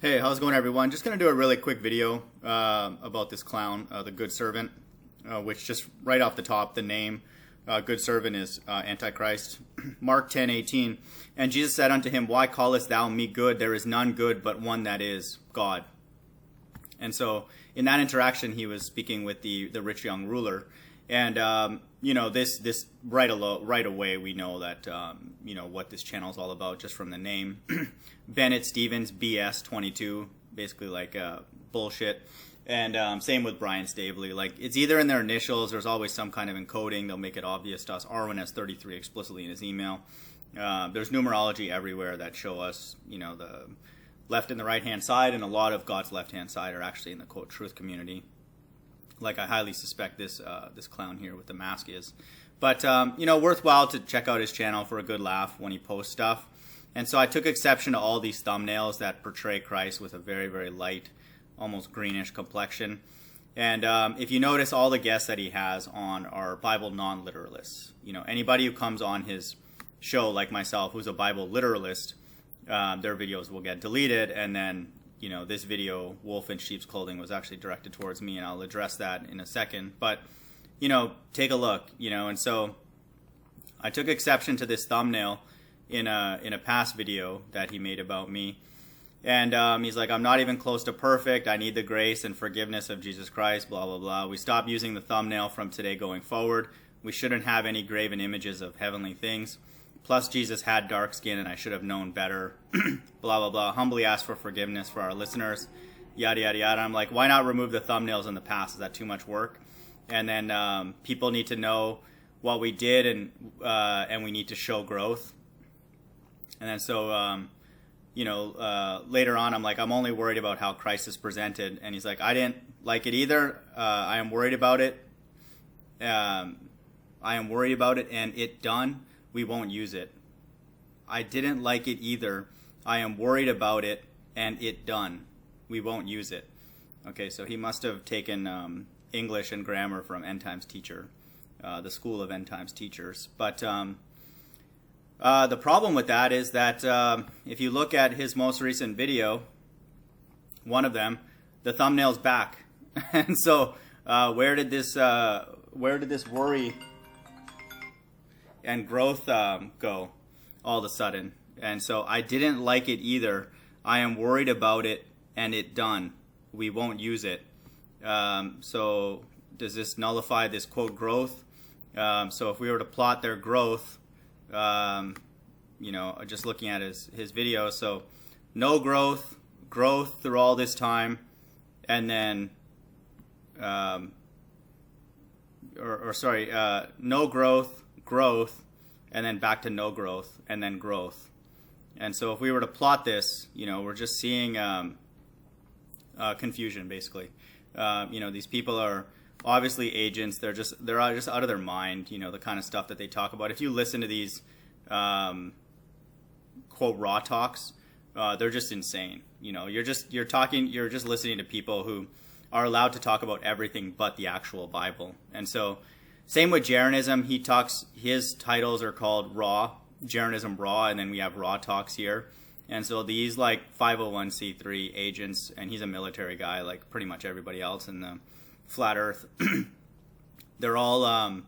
Hey, how's it going, everyone? Just going to do a really quick video about this clown, the Good Servant, which just right off the top, the name, Good Servant is Antichrist. Mark 10:18, and Jesus said unto him, Why callest thou me good? There is none good but one, that is God. And so in that interaction, he was speaking with the rich young ruler. And, this right away, we know that, what this channel is all about just from the name. Bennett Stevens, BS 22, basically like bullshit. And same with Brian Staveley. Like, it's either in their initials, there's always some kind of encoding. They'll make it obvious to us. Arwen has 33 explicitly in his email. There's numerology everywhere that show us, the left and the right-hand side, and a lot of God's left-hand side are actually in the, quote, truth community. Like I highly suspect this clown here with the mask is. But, worthwhile to check out his channel for a good laugh when he posts stuff. And so I took exception to all these thumbnails that portray Christ with a very, very light, almost greenish complexion. And if you notice, all the guests that he has on are Bible non-literalists. Anybody who comes on his show, like myself, who's a Bible literalist, their videos will get deleted, and then this video, Wolf in Sheep's Clothing, was actually directed towards me, and I'll address that in a second. But, take a look, and so I took exception to this thumbnail in a past video that he made about me. And he's like, I'm not even close to perfect. I need the grace and forgiveness of Jesus Christ, blah, blah, blah. We stop using the thumbnail from today going forward. We shouldn't have any graven images of heavenly things. Plus, Jesus had dark skin, and I should have known better. Blah, blah, blah. Humbly ask for forgiveness for our listeners. Yada, yada, yada. I'm like, why not remove the thumbnails in the past? Is that too much work? And then people need to know what we did, and we need to show growth. And then so, later on, I'm like, I'm only worried about how Christ is presented. And he's like, I didn't like it either. I am worried about it. I am worried about it, and it done. We won't use it. I didn't like it either. I am worried about it, and it done. We won't use it. Okay, so he must have taken English and grammar from End Times Teacher, the School of End Times Teachers. But the problem with that is that if you look at his most recent video, one of them, the thumbnail's back. And so where did this worry and growth go all of a sudden? And so I didn't like it either. I am worried about it, and it done. We won't use it. So does this nullify this, quote, growth? So if we were to plot their growth, just looking at his video, so no growth through all this time, and then no growth, and then back to no growth, and then growth. And so if we were to plot this, we're just seeing confusion, basically. These people are obviously agents. They're just out of their mind, the kind of stuff that they talk about. If you listen to these quote raw talks, they're just insane. You're just listening to people who are allowed to talk about everything but the actual Bible. And so same with Jeranism. He talks, his titles are called Raw, Jeranism Raw, and then we have Raw Talks here. And so these like 501c3 agents, and he's a military guy like pretty much everybody else in the flat earth, they're all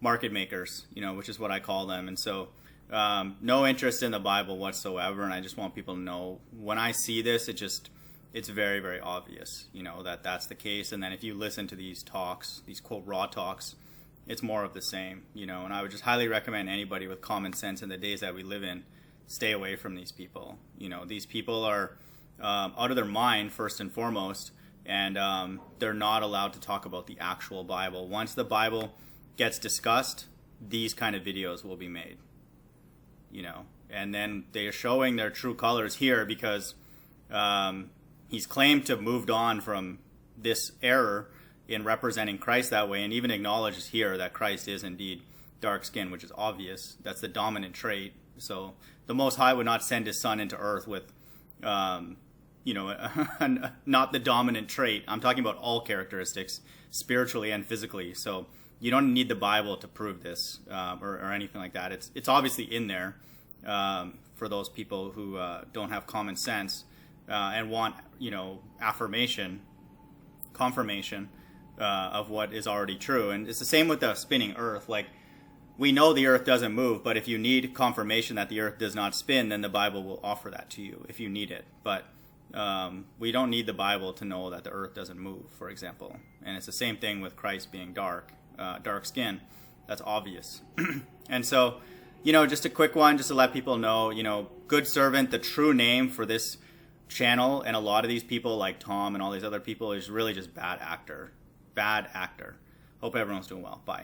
market makers, which is what I call them. And so no interest in the Bible whatsoever. And I just want people to know, when I see this, it's very, very obvious, that that's the case. And then if you listen to these talks, these quote raw talks, it's more of the same, and I would just highly recommend anybody with common sense in the days that we live in, stay away from these people. These people are out of their mind, first and foremost, and they're not allowed to talk about the actual Bible. Once the Bible gets discussed, these kind of videos will be made, and then they are showing their true colors here because he's claimed to have moved on from this error in representing Christ that way, and even acknowledges here that Christ is indeed dark skin, which is obvious. That's the dominant trait. So the Most High would not send his son into earth with, not the dominant trait. I'm talking about all characteristics, spiritually and physically. So you don't need the Bible to prove this or anything like that. It's obviously in there for those people who don't have common sense. and want, affirmation, confirmation of what is already true. And it's the same with the spinning earth. Like, we know the earth doesn't move, but if you need confirmation that the earth does not spin, then the Bible will offer that to you if you need it. But we don't need the Bible to know that the earth doesn't move, for example. And it's the same thing with Christ being dark skin. That's obvious. And so, just a quick one, just to let people know, good servant, the true name for this channel and a lot of these people like Tom and all these other people is really just bad actor. Bad actor. Hope everyone's doing well. Bye.